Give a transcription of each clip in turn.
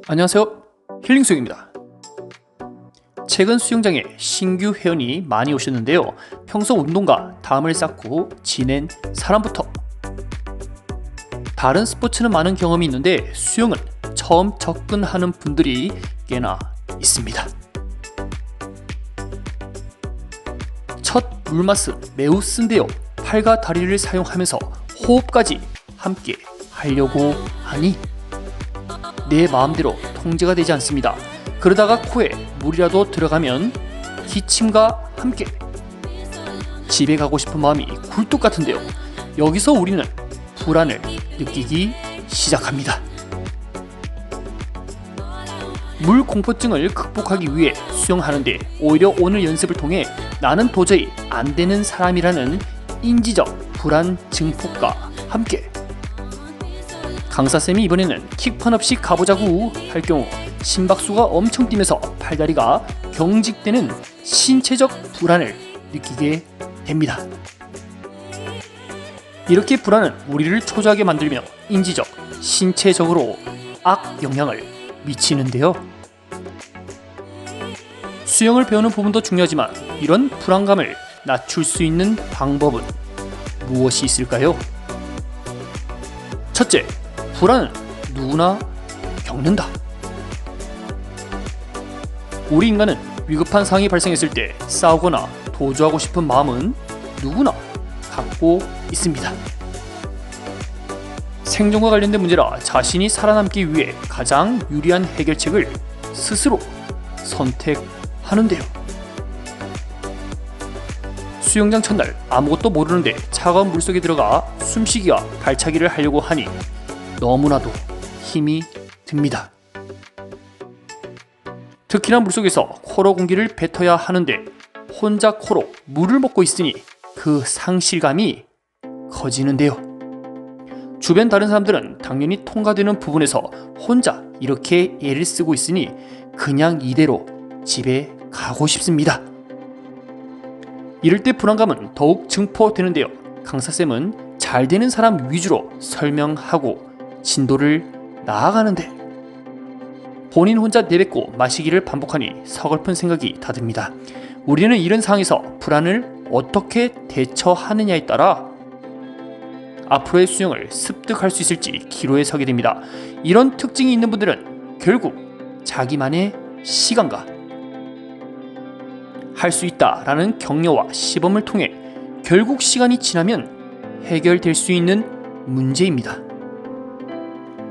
안녕하세요, 힐링수영입니다. 최근 수영장에 신규 회원이 많이 오셨는데요, 평소 운동과 담을 쌓고 지낸 사람부터 다른 스포츠는 많은 경험이 있는데 수영은 처음 접근하는 분들이 꽤나 있습니다. 첫 물맛은 매우 쓴데요, 팔과 다리를 사용하면서 호흡까지 함께 하려고 하니 내 마음대로 통제가 되지 않습니다. 그러다가 코에 물이라도 들어가면 기침과 함께 집에 가고 싶은 마음이 굴뚝 같은데요, 여기서 우리는 불안을 느끼기 시작합니다. 물 공포증을 극복하기 위해 수영하는데 오히려 오늘 연습을 통해 나는 도저히 안 되는 사람이라는 인지적 불안 증폭과 함께 강사쌤이 이번에는 킥판 없이 가보자고 할 경우 심박수가 엄청 뛰면서 팔다리가 경직되는 신체적 불안을 느끼게 됩니다. 이렇게 불안은 우리를 초조하게 만들며 인지적, 신체적으로 악영향을 미치는데요. 수영을 배우는 부분도 중요하지만 이런 불안감을 낮출 수 있는 방법은 무엇이 있을까요? 첫째, 불안은 누구나 겪는다. 우리 인간은 위급한 상황이 발생했을 때 싸우거나 도주하고 싶은 마음은 누구나 갖고 있습니다. 생존과 관련된 문제라 자신이 살아남기 위해 가장 유리한 해결책을 스스로 선택하는데요. 수영장 첫날 아무것도 모르는데 차가운 물속에 들어가 숨쉬기와 발차기를 하려고 하니 너무나도 힘이 듭니다. 특히나 물속에서 코로 공기를 뱉어야 하는데 혼자 코로 물을 먹고 있으니 그 상실감이 커지는데요. 주변 다른 사람들은 당연히 통과되는 부분에서 혼자 이렇게 애를 쓰고 있으니 그냥 이대로 집에 가고 싶습니다. 이럴 때 불안감은 더욱 증폭되는데요, 강사쌤은 잘 되는 사람 위주로 설명하고 진도를 나아가는데 본인 혼자 내뱉고 마시기를 반복하니 서글픈 생각이 다 듭니다. 우리는 이런 상황에서 불안을 어떻게 대처하느냐에 따라 앞으로의 수영을 습득할 수 있을지 기로에 서게 됩니다. 이런 특징이 있는 분들은 결국 자기만의 시간과 할 수 있다라는 격려와 시범을 통해 결국 시간이 지나면 해결될 수 있는 문제입니다.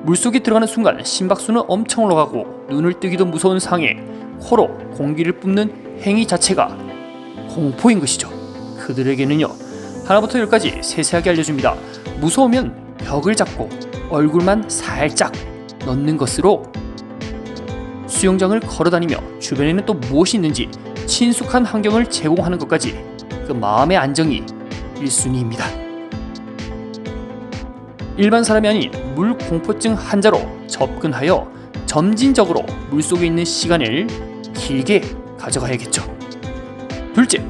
물속에 들어가는 순간 심박수는 엄청 올라가고 눈을 뜨기도 무서운 상황에 코로 공기를 뿜는 행위 자체가 공포인 것이죠. 그들에게는요, 하나부터 열까지 세세하게 알려줍니다. 무서우면 벽을 잡고 얼굴만 살짝 넣는 것으로 수영장을 걸어다니며 주변에는 또 무엇이 있는지 친숙한 환경을 제공하는 것까지 그 마음의 안정이 1순위입니다. 일반 사람이 아닌 물 공포증 환자로 접근하여 점진적으로 물속에 있는 시간을 길게 가져가야겠죠. 둘째,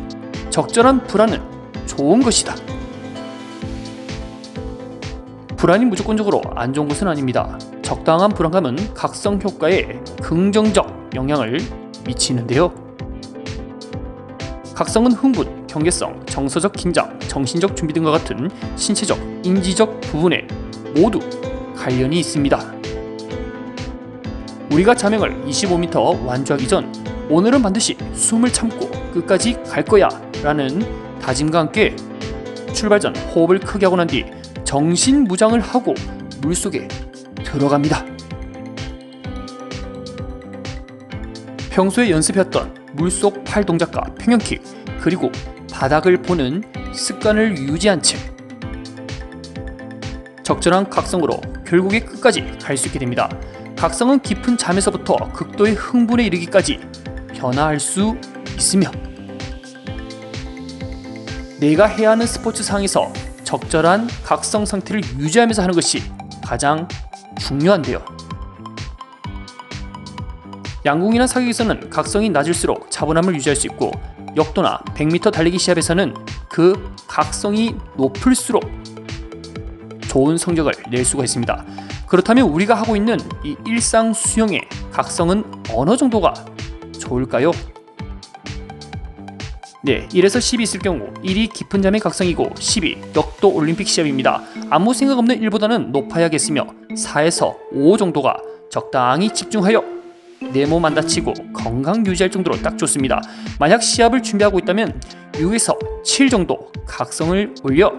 적절한 불안은 좋은 것이다. 불안이 무조건적으로 안 좋은 것은 아닙니다. 적당한 불안감은 각성 효과에 긍정적 영향을 미치는데요. 각성은 흥분, 경계성, 정서적 긴장, 정신적 준비 등과 같은 신체적, 인지적 부분에 모두 관련이 있습니다. 우리가 자명을 25m 완주하기 전 오늘은 반드시 숨을 참고 끝까지 갈 거야 라는 다짐과 함께 출발 전 호흡을 크게 하고 난 뒤 정신무장을 하고 물속에 들어갑니다. 평소에 연습했던 물속 팔 동작과 평형킥, 그리고 바닥을 보는 습관을 유지한 채 적절한 각성으로 결국에 끝까지 갈 수 있게 됩니다. 각성은 깊은 잠에서부터 극도의 흥분에 이르기까지 변화할 수 있으며 내가 해야 하는 스포츠 상에서 적절한 각성 상태를 유지하면서 하는 것이 가장 중요한데요. 양궁이나 사격에서는 각성이 낮을수록 차분함을 유지할 수 있고 역도나 100m 달리기 시합에서는 그 각성이 높을수록 좋은 성적을 낼 수가 있습니다. 그렇다면 우리가 하고 있는 이 일상 수영의 각성은 어느 정도가 좋을까요? 네, 1에서 10이 있을 경우 1이 깊은 잠의 각성이고 10이 역도 올림픽 시합입니다. 아무 생각 없는 1보다는 높아야겠으며 4에서 5 정도가 적당히 집중하여 내 몸 안 다치고 건강 유지할 정도로 딱 좋습니다. 만약 시합을 준비하고 있다면 6에서 7 정도 각성을 올려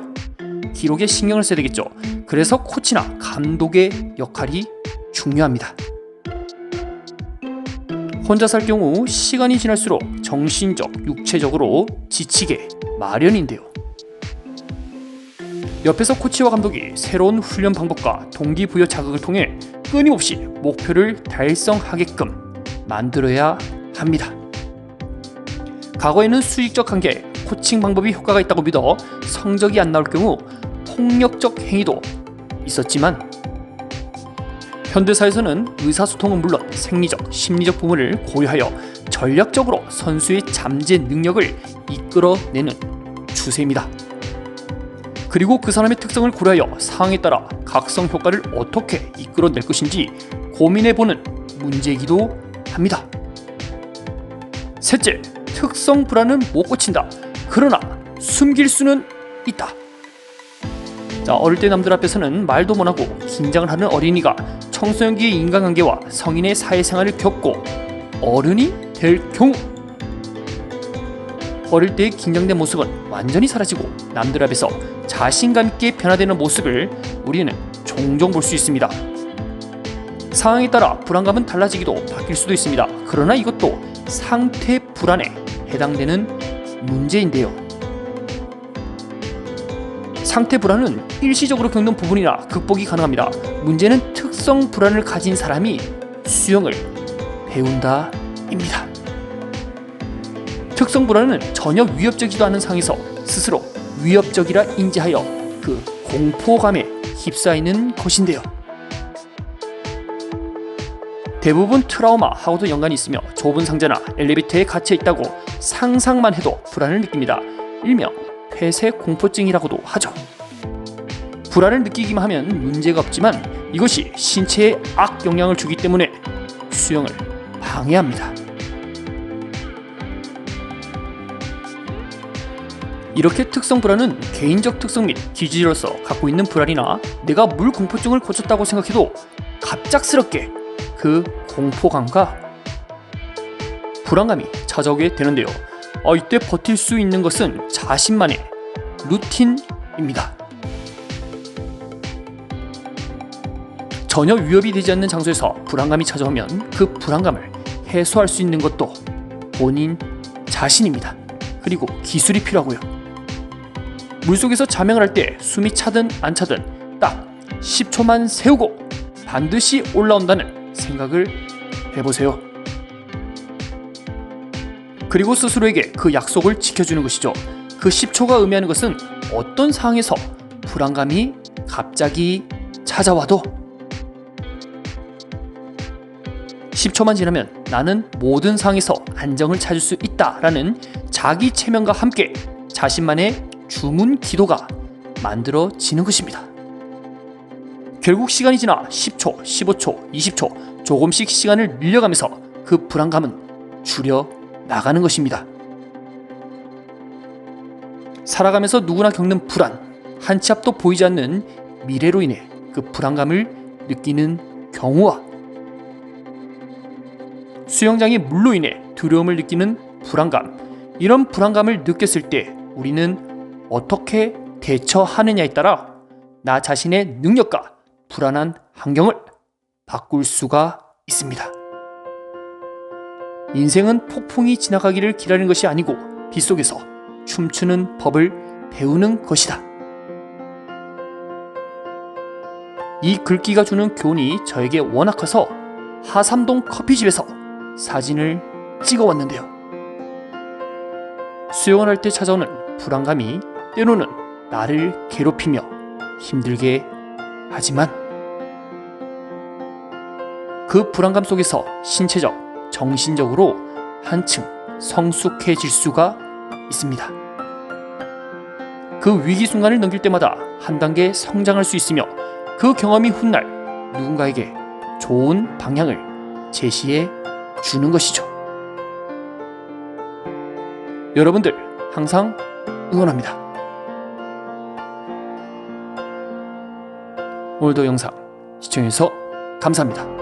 기록에 신경을 써야 되겠죠. 그래서 코치나 감독의 역할이 중요합니다. 혼자 살 경우 시간이 지날수록 정신적, 육체적으로 지치게 마련인데요. 옆에서 코치와 감독이 새로운 훈련 방법과 동기부여 자극을 통해 끊임없이 목표를 달성하게끔 만들어야 합니다. 과거에는 수익적 한계, 코칭 방법이 효과가 있다고 믿어 성적이 안 나올 경우 폭력적 행위도 있었지만 현대사에서는 의사소통은 물론 생리적, 심리적 부분을 고려하여 전략적으로 선수의 잠재 능력을 이끌어내는 추세입니다. 그리고 그 사람의 특성을 고려하여 상황에 따라 각성 효과를 어떻게 이끌어낼 것인지 고민해보는 문제이기도 합니다. 셋째, 특성 불안은 못 고친다. 그러나 숨길 수는 있다. 자, 어릴 때 남들 앞에서는 말도 못하고 긴장을 하는 어린이가 청소년기의 인간관계와 성인의 사회생활을 겪고 어른이 될 경우 어릴 때의 긴장된 모습은 완전히 사라지고 남들 앞에서 자신감 있게 변화되는 모습을 우리는 종종 볼 수 있습니다. 상황에 따라 불안감은 달라지기도 바뀔 수도 있습니다. 그러나 이것도 상태 불안에 해당되는 문제인데요. 상태 불안은 일시적으로 겪는 부분이라 극복이 가능합니다. 문제는 특성 불안을 가진 사람이 수영을 배운다입니다. 특성 불안은 전혀 위협적이지도 않은 상황에서 스스로 위협적이라 인지하여 그 공포감에 휩싸이는 것인데요. 대부분 트라우마하고도 연관이 있으며 좁은 상자나 엘리베이터에 갇혀 있다고 상상만 해도 불안을 느낍니다. 일명 폐쇄 공포증이라고도 하죠. 불안을 느끼기만 하면 문제가 없지만 이것이 신체에 악 영향을 주기 때문에 수영을 방해합니다. 이렇게 특성 불안은 개인적 특성 및 기질로서 갖고 있는 불안이나 내가 물 공포증을 고쳤다고 생각해도 갑작스럽게 그 공포감과 불안감이 찾아오게 되는데요. 이때 버틸 수 있는 것은 자신만의 루틴입니다. 전혀 위협이 되지 않는 장소에서 불안감이 찾아오면 그 불안감을 해소할 수 있는 것도 본인 자신입니다. 그리고 기술이 필요하고요. 물속에서 자명을 할 때 숨이 차든 안 차든 딱 10초만 세우고 반드시 올라온다는 생각을 해보세요. 그리고 스스로에게 그 약속을 지켜주는 것이죠. 그 10초가 의미하는 것은 어떤 상황에서 불안감이 갑자기 찾아와도 10초만 지나면 나는 모든 상황에서 안정을 찾을 수 있다라는 자기 체면과 함께 자신만의 주문 기도가 만들어지는 것입니다. 결국 시간이 지나 10초, 15초, 20초 조금씩 시간을 늘려가면서 그 불안감은 줄여 나가는 것입니다. 살아가면서 누구나 겪는 불안, 한 치 앞도 보이지 않는 미래로 인해 그 불안감을 느끼는 경우와 수영장의 물로 인해 두려움을 느끼는 불안감, 이런 불안감을 느꼈을 때 우리는 어떻게 대처하느냐에 따라 나 자신의 능력과 불안한 환경을 바꿀 수가 있습니다. 인생은 폭풍이 지나가기를 기다리는 것이 아니고 빗속에서 춤추는 법을 배우는 것이다. 이 글귀가 주는 교훈이 저에게 워낙 커서 하삼동 커피집에서 사진을 찍어왔는데요. 수영을 할 때 찾아오는 불안감이 때로는 나를 괴롭히며 힘들게 하지만 그 불안감 속에서 신체적, 정신적으로 한층 성숙해질 수가 있습니다. 그 위기 순간을 넘길 때마다 한 단계 성장할 수 있으며 그 경험이 훗날 누군가에게 좋은 방향을 제시해 주는 것이죠. 여러분들 항상 응원합니다. 오늘도 영상 시청해주셔서 감사합니다.